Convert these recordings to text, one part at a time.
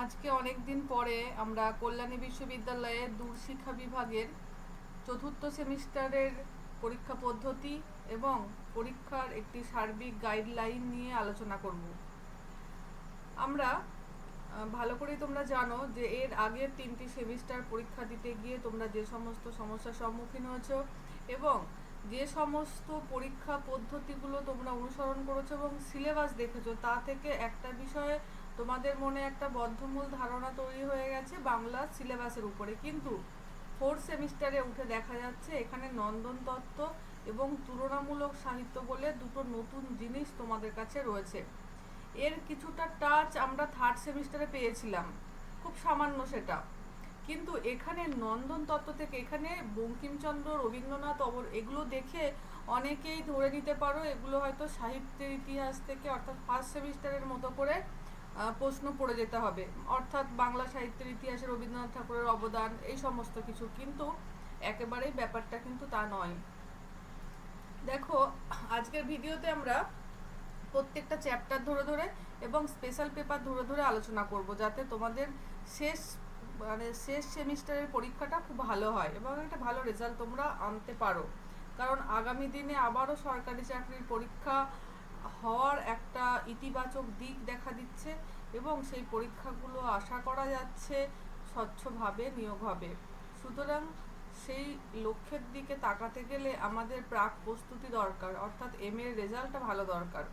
আজকে অনেক দিন পরে আমরা কল্যাণী বিশ্ববিদ্যালয়ের দূরশিক্ষা বিভাগের চতুর্থ সেমিস্টারের পরীক্ষা পদ্ধতি এবং পরীক্ষার একটি সার্বিক গাইডলাইন নিয়ে আলোচনা করব। আমরা ভালো করেই তোমরা জানো যে এর আগের 3টি সেমিস্টার পরীক্ষা দিতে গিয়ে তোমরা যে সমস্ত সমস্যার সম্মুখীন হয়েছো এবং যে সমস্ত পরীক্ষা পদ্ধতিগুলো তোমরা অনুসরণ করেছো এবং সিলেবাস দেখেছো, তা থেকে একটা বিষয়ে তোমাদের মনে একটা বদ্ধমূল ধারণা তৈরি হয়ে গেছে বাংলা সিলেবাসের উপরে। কিন্তু 4th সেমিস্টারে উঠে দেখা যাচ্ছে এখানে নন্দন তত্ত্ব এবং তুলনামূলক সাহিত্য বলে দুটো নতুন জিনিস তোমাদের কাছে রয়েছে। এর কিছুটা টাচ আমরা 3rd সেমিস্টারে পেয়েছিলাম, খুব সামান্য সেটা। কিন্তু এখানে নন্দন তত্ত্ব থেকে এখানে বঙ্কিমচন্দ্র, রবীন্দ্রনাথ এগুলো দেখে অনেকেই ধরে নিতে পারো এগুলো হয়তো সাহিত্যের ইতিহাস থেকে, অর্থাৎ 1st সেমিস্টারের মতো করে প্রশ্ন পড়ে যেতে হবে, অর্থাৎ বাংলা সাহিত্যের ইতিহাসে রবীন্দ্রনাথ ঠাকুরের অবদান এই সমস্ত কিছু। কিন্তু একেবারেই ব্যাপারটা কিন্তু তা নয়। দেখো, আজকের ভিডিওতে আমরা প্রত্যেকটা চ্যাপ্টার ধরে ধরে এবং স্পেশাল পেপার ধরে ধরে আলোচনা করব, যাতে তোমাদের শেষ শেষ সেমিস্টারের পরীক্ষাটা খুব ভালো হয় এবং একটা ভালো রেজাল্ট তোমরা আনতে পারো। কারণ আগামী দিনে আবারও সরকারি চাকরির পরীক্ষা হওয়ার একটা ইতিবাচক দিক দেখা দিচ্ছে এবং সেই পরীক্ষাগুলো আশা করা যাচ্ছে স্বচ্ছভাবে নিয়োগ হবে। সুতরাং সেই লক্ষ্যের দিকে তাকাতে গেলে আমাদের প্রাক প্রস্তুতি দরকার, অর্থাৎ এর রেজাল্টটা ভালো দরকার।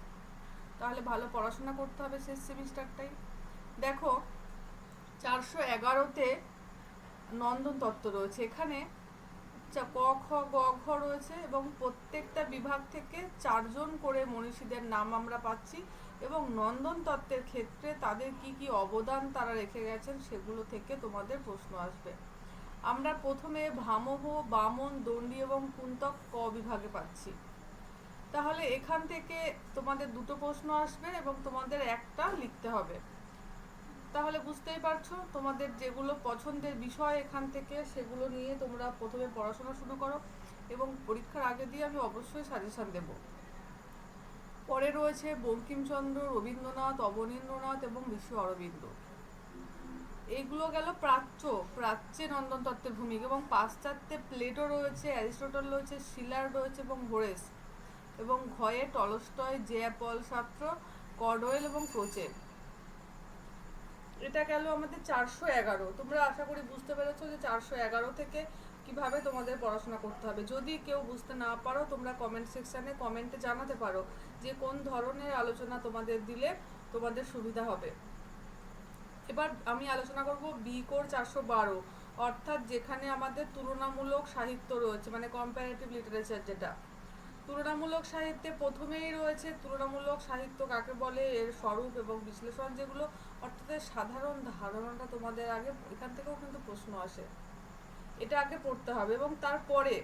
তাহলে ভালো পড়াশোনা করতে হবে শেষ সেমিস্টারটাই। দেখো, 411তে নন্দন তত্ত্ব রয়েছে, এখানে ক খ গ ঘ রয়েছে এবং প্রত্যেকটা বিভাগ থেকে 4জন করে মনীষীদের নাম আমরা পাচ্ছি এবং নন্দন তত্ত্বের ক্ষেত্রে তাদের কি কি অবদান তারা রেখে গেছেন সেগুলো থেকে তোমাদের প্রশ্ন আসবে। আমরা প্রথমে ভামহ, বামন, দণ্ডী এবং কুন্তক ক বিভাগে পাচ্ছি। তাহলে এখান থেকে তোমাদের দুটো প্রশ্ন আসবে এবং তোমাদের একটা লিখতে হবে। তাহলে বুঝতেই পারছো তোমাদের যেগুলো পছন্দের বিষয় এখান থেকে সেগুলো নিয়ে তোমরা প্রথমে পড়াশোনা শুরু করো এবং পরীক্ষার আগে দিয়ে আমি অবশ্যই সাজেশন দেব। পরে রয়েছে বঙ্কিমচন্দ্র, রবীন্দ্রনাথ, অবনীন্দ্রনাথ এবং ঋষি অরবিন্দ। এইগুলো গেল প্রাচ্যে নন্দন তত্ত্বের ভূমিকা। এবং পাশ্চাত্যে প্লেটো রয়েছে, অ্যারিস্টটল রয়েছে, শিলার রয়েছে এবং হোরেস। এবং ঘয়ে টলস্টয়, জে পল সাত্র, কর্ডওয়েল এবং ক্রোচের। এটা গেল আমাদের 411। তোমরা আশা করি বুঝতে পেরেছো যে 411 থেকে কিভাবে তোমাদের পড়াশোনা করতে হবে। যদি কেউ বুঝতে না পারো তোমরা কমেন্ট সেকশানে কমেন্টে জানাতে পারো যে কোন ধরনের আলোচনা তোমাদের দিলে তোমাদের সুবিধা হবে। এবার আমি আলোচনা করব বি কোর 412, অর্থাৎ যেখানে আমাদের তুলনামূলক সাহিত্য রয়েছে, মানে কম্পারেটিভ লিটারেচার। যেটা তুলনামূলক সাহিত্যে প্রথমেই রয়েছে তুলনামূলক সাহিত্য কাকে বলে, এর স্বরূপ এবং বিশ্লেষণ, যেগুলো অর্থাৎ সাধারণ ধারণাটা তোমাদের আগে এখান থেকেও কিন্তু প্রশ্ন আসে, এটা আগে পড়তে হবে। এবং তারপরে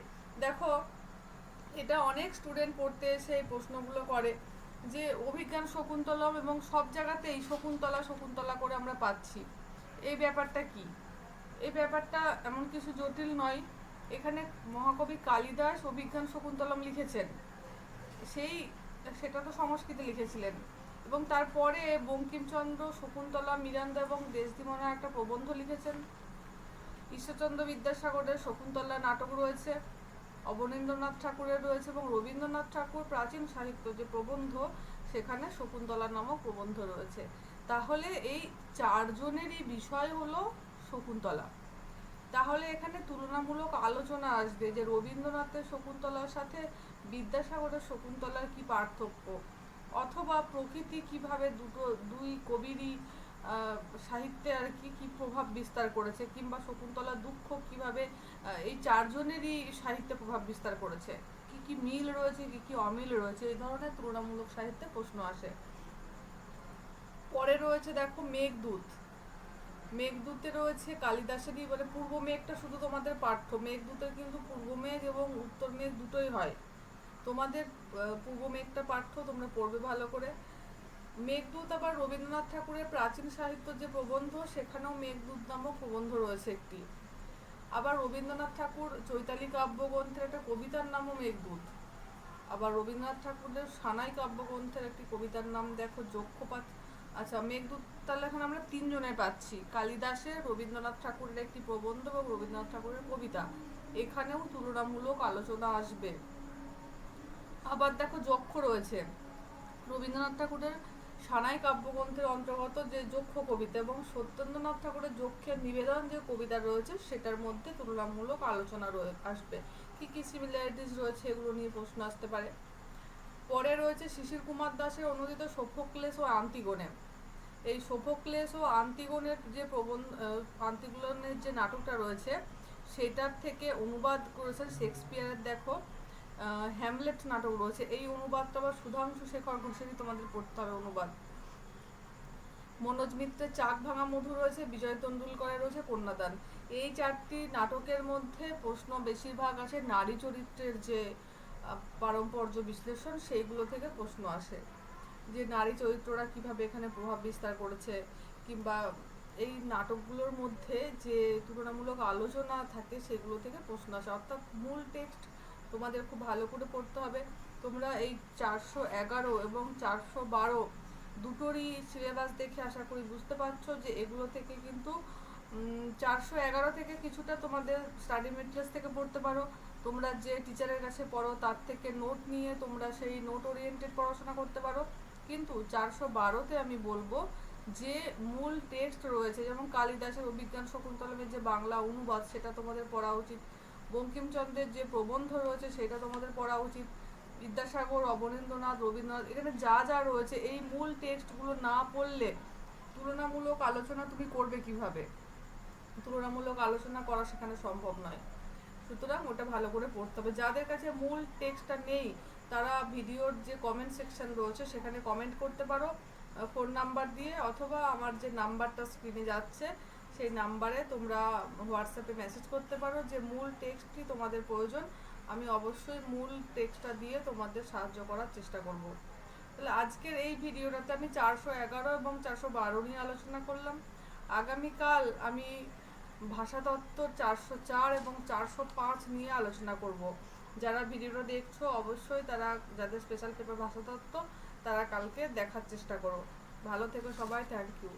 দেখো, এটা অনেক স্টুডেন্ট পড়তে এসে এই প্রশ্নগুলো করে যে অভিজ্ঞান শকুন্তলম এবং সব জায়গাতেই শকুন্তলা শকুন্তলা করে আমরা পাচ্ছি, এই ব্যাপারটা কি? এই ব্যাপারটা এমন কিছু জটিল নয়। এখানে মহাকবি কালিদাস অভিজ্ঞান শকুন্তলম লিখেছেন, সেটা তো সংস্কৃতে লিখেছিলেন। এবং তারপরে বঙ্কিমচন্দ্র শকুন্তলা, মিরান্ডা এবং দেশদিমনা একটা প্রবন্ধ লিখেছেন। ঈশ্বরচন্দ্র বিদ্যাসাগরের শকুন্তলা নাটক রয়েছে, অবনীন্দ্রনাথ ঠাকুরের রয়েছে এবং রবীন্দ্রনাথ ঠাকুর প্রাচীন সাহিত্য যে প্রবন্ধ, সেখানে শকুন্তলা নামক প্রবন্ধ রয়েছে। তাহলে এই 4জনেরই বিষয় হলো শকুন্তলা। তাহলে এখানে তুলনামূলক আলোচনা আসবে যে রবীন্দ্রনাথের শকুন্তলার সাথে বিদ্যাসাগরের শকুন্তলার কি পার্থক্য, অথবা প্রকৃতি কিভাবে দুই কবিরই সাহিত্যে আর কি কি প্রভাব বিস্তার করেছে, কিংবা শকুন্তলা দুঃখ কিভাবে এই 4জনেরই সাহিত্যে প্রভাব বিস্তার করেছে, কি কি মিল রয়েছে কি কি অমিল রয়েছে, এই ধরনের তুলনামূলক সাহিত্যে প্রশ্ন আসে। পরে রয়েছে দেখো মেঘদূত। মেঘদূতে রয়েছে কালিদাসেরই, মানে পূর্ব মেঘটা শুধু তোমাদের পাঠ্য, মেঘদূতের কিন্তু পূর্ব মেঘ এবং উত্তর মেঘ দুটোই হয়। তোমাদের পূর্ব মেঘটা পাঠ্য, তোমরা পড়বে ভালো করে। মেঘদূত আবার রবীন্দ্রনাথ ঠাকুরের প্রাচীন সাহিত্য যে প্রবন্ধ, সেখানেও মেঘদূত নামক প্রবন্ধ রয়েছে একটি। আবার রবীন্দ্রনাথ ঠাকুর চৈতালি কাব্যগ্রন্থের একটা কবিতার নামও মেঘদূত। আবার রবীন্দ্রনাথ ঠাকুরের সানাই কাব্যগ্রন্থের একটি কবিতার নাম দেখো যক্ষপাত আচ্ছা, মেঘদূত তাহলে এখন আমরা তিনজনের পাচ্ছি, কালিদাসের, রবীন্দ্রনাথ ঠাকুরের একটি প্রবন্ধ এবং রবীন্দ্রনাথ ঠাকুরের কবিতা। এখানেও তুলনামূলক আলোচনা আসবে। আবার দেখো যক্ষ রয়েছে, রবীন্দ্রনাথ ঠাকুরের সানাই কাব্যগ্রন্থের অন্তর্গত যে যক্ষ কবিতা এবং সত্যেন্দ্রনাথ ঠাকুরের যক্ষের নিবেদন যে কবিতা রয়েছে সেটার মধ্যে তুলনামূলক আলোচনা আসবে। কি কি সিমিলারিটিস রয়েছে এগুলো নিয়ে প্রশ্ন আসতে পারে। পরে রয়েছে শিশির কুমার দাসের অনুদিত সোফোক্লেস ও আন্তিগোনে। এই সোফোক্লেস ও আন্তিগোনের যে আন্তিগোনের যে নাটকটা রয়েছে সেটার থেকে অনুবাদ করেছেন শেক্সপিয়ারের দেখো হ্যামলেট নাটক রয়েছে। এই অনুবাদটা আবার সুধাংশু শেখর ঘোষেরই তোমাদের পড়তে হবে অনুবাদ। মনোজ মিত্রের চাক ভাঙা মধু রয়েছে, বিজয় তেন্ডুলকরের রয়েছে কন্যাদান। এই চারটি নাটকের মধ্যে প্রশ্ন বেশিরভাগ আসে নারী চরিত্রের যে পারম্পর্য বিশ্লেষণ, সেইগুলো থেকে প্রশ্ন আসে, যে নারী চরিত্ররা কিভাবে এখানে প্রভাব বিস্তার করেছে, কিংবা এই নাটকগুলোর মধ্যে যে তুলনামূলক আলোচনা থাকে সেগুলো থেকে প্রশ্ন আসে। অর্থাৎ মূল টেক্সট তোমাদের খুব ভালো করে পড়তে হবে। তোমরা এই 411 এবং 412 দুটোরই সিলেবাস দেখে আশা করি বুঝতে পারছো যে এগুলো থেকে কিন্তু 411 থেকে কিছুটা তোমাদের স্টাডি মেটেরিয়ালস থেকে পড়তে পারো। তোমরা যে টিচারের কাছে পড়ো তার থেকে নোট নিয়ে তোমরা সেই নোট ওরিয়েন্টেড পড়াশোনা করতে পারো। কিন্তু 412তে আমি বলবো যে মূল টেক্সট রয়েছে, যেমন কালিদাসের অভিজ্ঞান শকুন্তলমের যে বাংলা অনুবাদ সেটা তোমাদের পড়া উচিত, বঙ্কিমচন্দ্রের যে প্রবন্ধ রয়েছে সেটা তোমাদের পড়া উচিত, বিদ্যাসাগর, অবনীন্দ্রনাথ, রবীন্দ্রনাথ, এখানে যা যা রয়েছে এই মূল টেক্সটগুলো না পড়লে তুলনামূলক আলোচনা তুমি করবে কিভাবে? তুলনামূলক আলোচনা করা সেখানে সম্ভব নয়। সুতরাং ওটা ভালো করে পড়তে হবে। যাদের কাছে মূল টেক্সটটা নেই তারা ভিডিওর যে কমেন্ট সেকশন রয়েছে সেখানে কমেন্ট করতে পারো ফোন নাম্বার দিয়ে, অথবা আমার যে নাম্বারটা স্ক্রিনে যাচ্ছে সেই নাম্বারে তোমরা হোয়াটসঅ্যাপে মেসেজ করতে পারো যে মূল টেক্সটটি তোমাদের প্রয়োজন। আমি অবশ্যই মূল টেক্সটটা দিয়ে তোমাদের সাহায্য করার চেষ্টা করব। তাহলে আজকের এই ভিডিওটাতে আমি 411 এবং 412 নিয়ে আলোচনা করলাম। আগামীকাল আমি ভাষাতত্ত্ব 404 এবং 405 নিয়ে আলোচনা করব। যারা ভিডিওটা দেখছো অবশ্যই তারা, যাদের স্পেশাল পেপার ভাষাতত্ত্ব, তারা কালকে দেখার চেষ্টা করো। ভালো থেকো সবাই, থ্যাংক ইউ।